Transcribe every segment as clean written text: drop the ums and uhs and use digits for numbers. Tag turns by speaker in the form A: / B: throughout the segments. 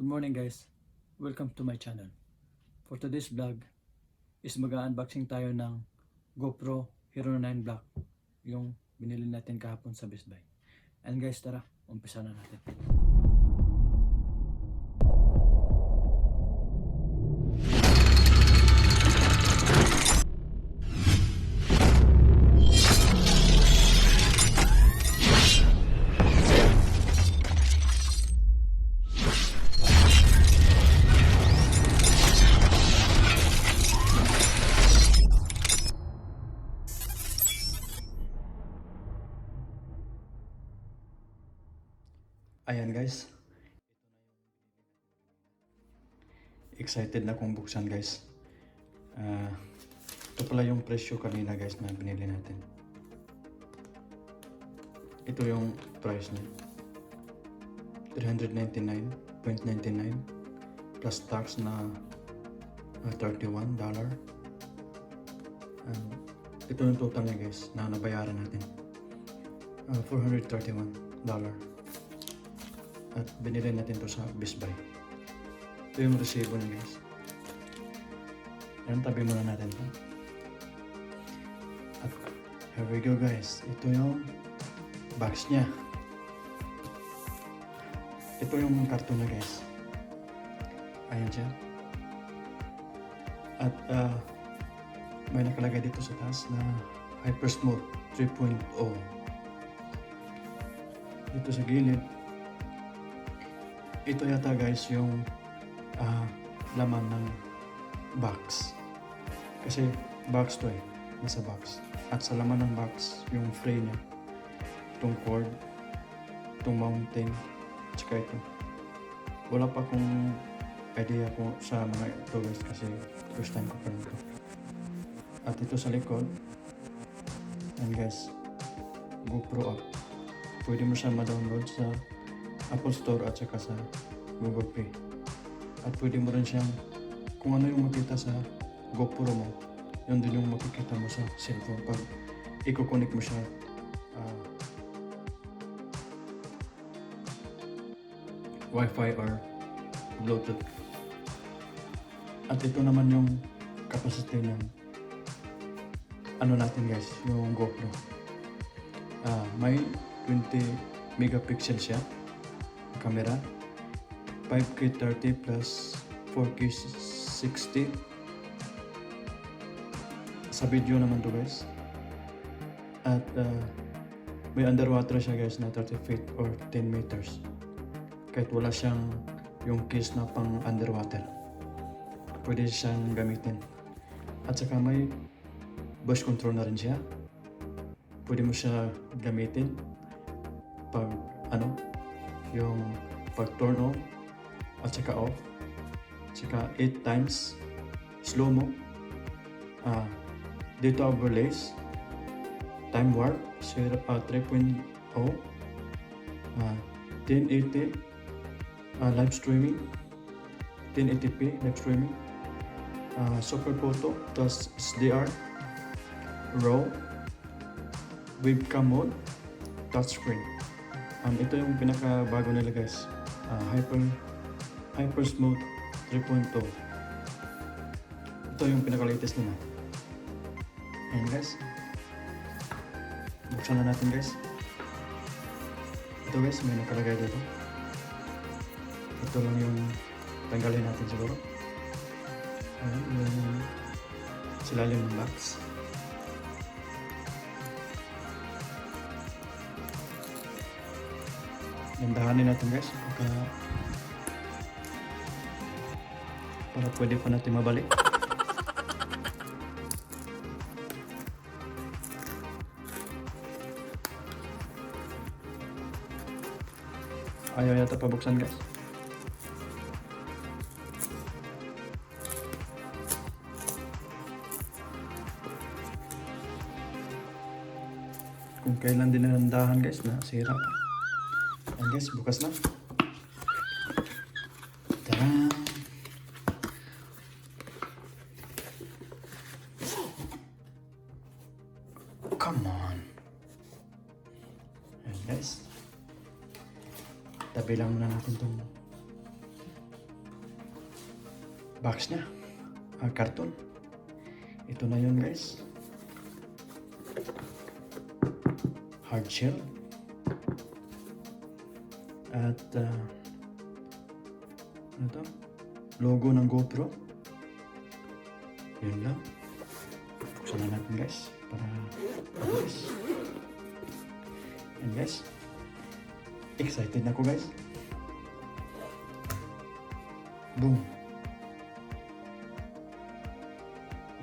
A: Good morning guys, welcome to my channel. For today's vlog is mag-unboxing tayo ng GoPro Hero 9 Black, yung binili natin kahapon sa Best Buy. And guys, tara, umpisa na natin. Ayan guys, excited na kong buksan guys. Ito pala yung presyo kanina guys na binili natin. Ito yung price niya, $399.99 plus tax na $31. Ito yung total niya guys na nabayaran natin, $431. At binili natin to sa Best Buy. Ito yung resibo niya guys. Ayan, tabi muna natin to. At here we go guys. Ito yung box niya. Ito yung karton niya guys. Ayan siya. At may nakalagay dito sa taas na Hyper Smooth 3.0. Dito sa gilid, ito yata guys yung laman ng box. Kasi box to eh, nasa box. At sa laman ng box, yung tray niya, itong cord, itong mounting, tsaka ito. Wala pa akong idea kung sa mga ito guys kasi first time ko pa nito. At ito sa likod, and guys, GoPro app. Pwede mo siya ma-download sa Apple Store at saka sa Google Play. At pwede mo rin siyang, kung ano yung makita sa GoPro mo, yun din yung makikita mo sa cellphone pag i-connect mo siya Wi-Fi or Bluetooth. At ito naman yung capacity ng ano natin guys, yung GoPro. May 20 megapixel siya camera, 5K 30 plus 4K 60 sa video naman to guys. At may underwater siya guys na 30 feet or 10 meters kahit wala siyang yung case na pang underwater, pwede siyang gamitin. At saka may voice control na rin siya, pwede mo siya gamitin pag yung pag turn on at saka off, saka 8 times slow mo, data overlays, time warp 3.0, 1080 live streaming, 1080p live streaming, super photo plus SDR, raw, webcam mode, touchscreen. Ito yung pinaka-bago nila guys, Hyper Smooth 3.0. Ito yung pinaka-latest nila. Ayan guys, buksan na natin guys. Ito guys, may nakalagay dito. Ito lang yung tanggalin natin siguro. Ayan, yung silalim ng box. Landahanin natin guys para pwede pa natin mabalik. Ayaw yata pabuksan guys. Kung kailan din nandahan guys na sira. Ayan guys, bukas na. Tara! Come on! Ayan guys. Tabi lang muna natin itong box niya. Karton. Ito na yun guys. Hard shell. At ano to? Logo ng GoPro. Yun lang. Buksan na natin guys para mabilis. And guys, excited na ako guys. Boom.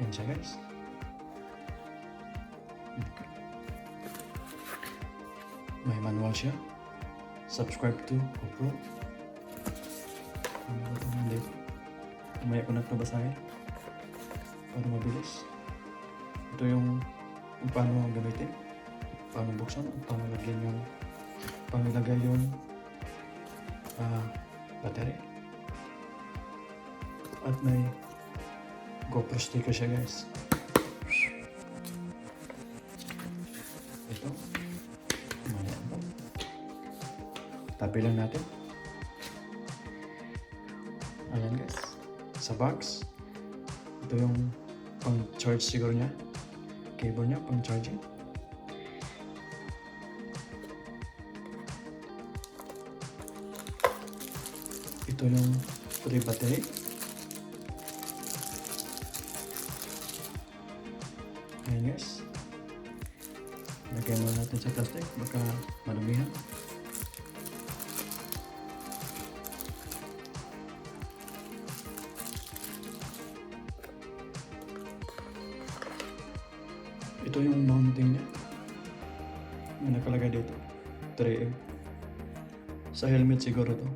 A: Yan siya guys. May manual siya. Subscribe to GoPro. Umaya ko na ito basahin para mabilis. Ito yung kung paano gamitin, paano buksan, paano lagyan yung panglagay yung battery. At may GoPro sticker siya guys. Ito. Tabi lang natin. Ayan guys. Sa box. Ito yung pang charge siguro niya. Cable niya pang charging. Ito yung free battery. Ayan guys. Lagyan mo natin sa plastic. Baka malumihan. Ito yung mounting niya. May nakalagay dito. 3M. Sa helmet siguro to.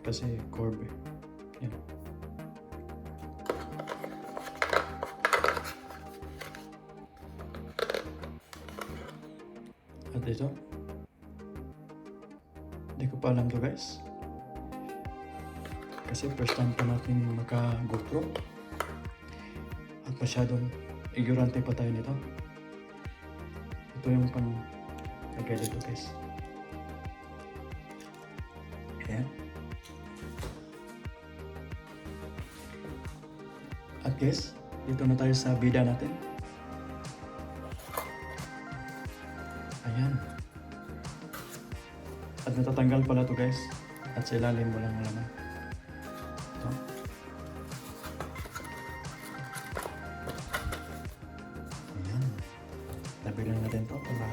A: Kasi curve eh. Yan. At ito. Hindi ko pa alam to guys. Kasi first time pa natin maka-GoPro. At masyadong ignorante pa tayo nito. Ito yung pang lagay dito guys. Ayan. At guys, dito na tayo sa bida natin. Ayan. At natatanggal pala to guys. At sa ilalim walang laman. Ito. Tabi lang natin to para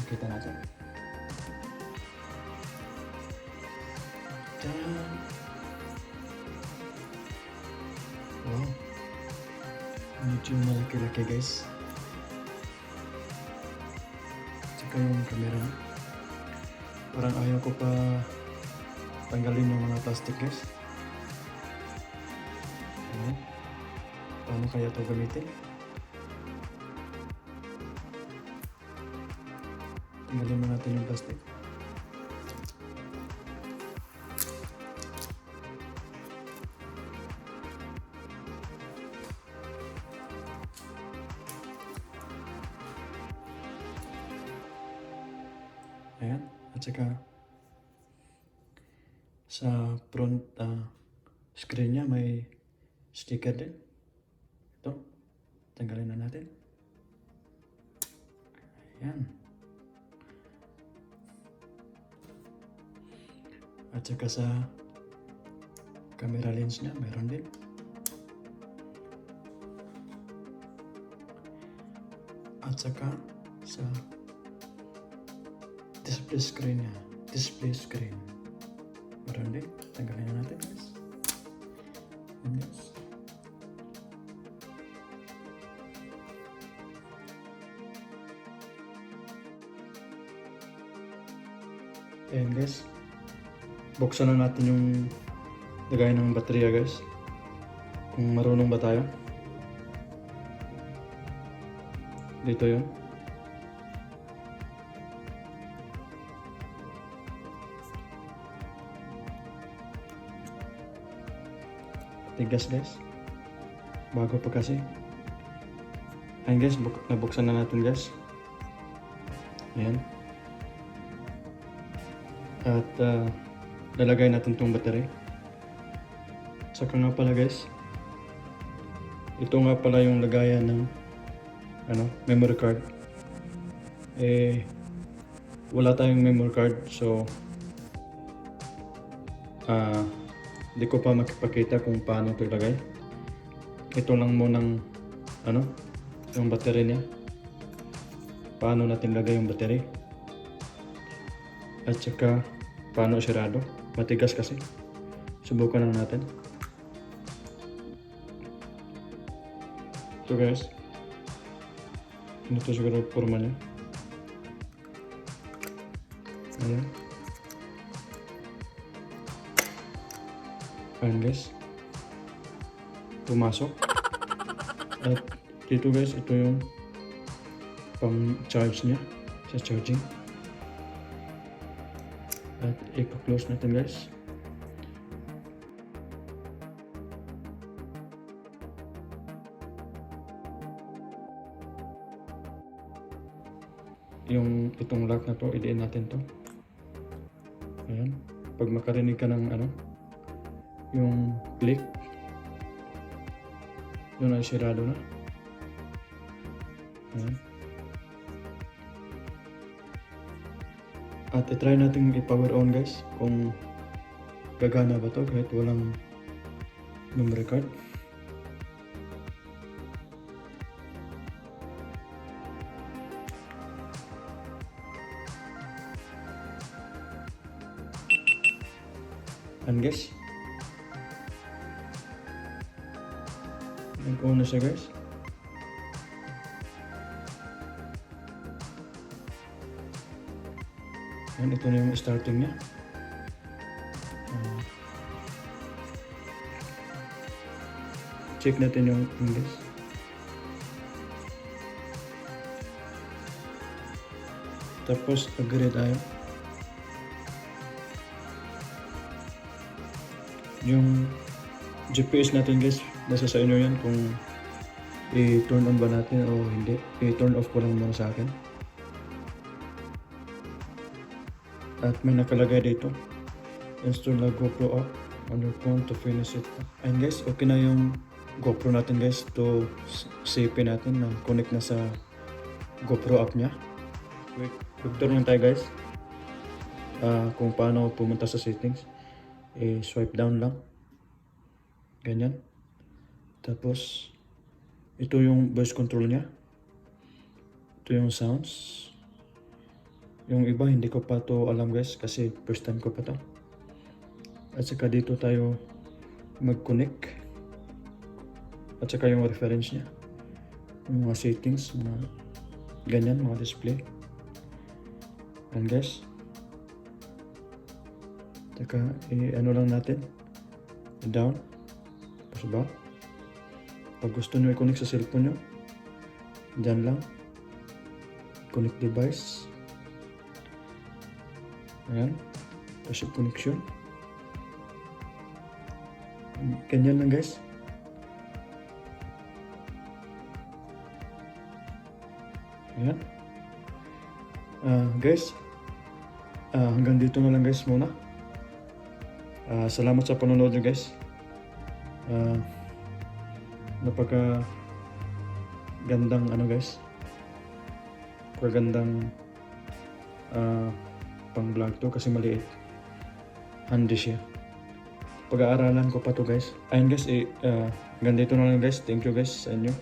A: makita natin. Tadaan! Wow! Medyo malaki-laki guys. Tsaka yung camera. Parang ayaw ko pa tanggalin yung mga plastic guys. Paano kaya ito gamitin? Tanggalin mo natin yung plastic. Ayan. At saka sa front screen niya may sticker din. Ito. Tanggalin na natin. Ayan. At saka sa camera lens niya, mayroon din. At saka sa display screen niya, display screen. Mayroon din. Tanggalin na natin guys. And yes. Ayan guys. Buksan na natin yung lagay ng baterya guys. Kung marunong ba tayo. Dito yun. Tigas guys. Bago pa kasi. Ayan guys, nabuksan na natin guys. Ayan. At lalagay natin itong battery. Saka nga pala guys, ito nga pala yung lagayan ng memory card. Wala tayong memory card, so di ko pa makipakita kung paano ito ilagay. Ito lang munang yung battery niya. Paano natin lagay yung battery. At saka paano sirado. Matigas kasi. Subukan lang natin. Ito guys. Ito siguro forma niya. Ayan. Ayan guys. Pumasok. At dito guys, ito yung pang charge niya sa charging. At i-close natin guys. Itong lock na to, idiin natin to. Ayan. Pag makarinig ka ng yung click, yun ay sirado na. Ayan. At i-try natin i-power on guys kung gagana ba to kahit walang memory card. And guys, nag-on na siya guys. And ito na yung starting niya. Check natin yung English. Tapos agree tayo. Yung GPS natin guys, nasa sa inyo yan kung i-turn on ba natin o hindi. I-turn off ko lang muna sa akin. At may nakalagay dito, install the GoPro app on your phone to finish it. And guys, okay na yung GoPro natin guys, to save natin na connect na sa GoPro app nya. Wait, turn lang tayo guys. Kung paano pumunta sa settings. Swipe down lang. Ganyan. Tapos, ito yung voice control nya. Ito yung sounds. Yung iba hindi ko pa to alam guys kasi first time ko pa to. At saka dito tayo mag-connect. At saka yung reference nya. Yung mga settings, mga ganyan, mga display. And guys, saka lang natin. Down. Tapos ba? Pag gusto nyo i-connect sa cellphone nyo, dyan lang. Connect device. Ayan. Tapos yung connection. Ganyan lang guys. Ayan. Guys, hanggang dito na lang guys muna. Salamat sa panonood nyo guys. Napaka gandang guys. Napakagandang pang vlog to kasi maliit. Handy siya. Pag-aaralan ko pa to guys. Ayun guys, hanggang dito na lang guys. Thank you guys sa inyo.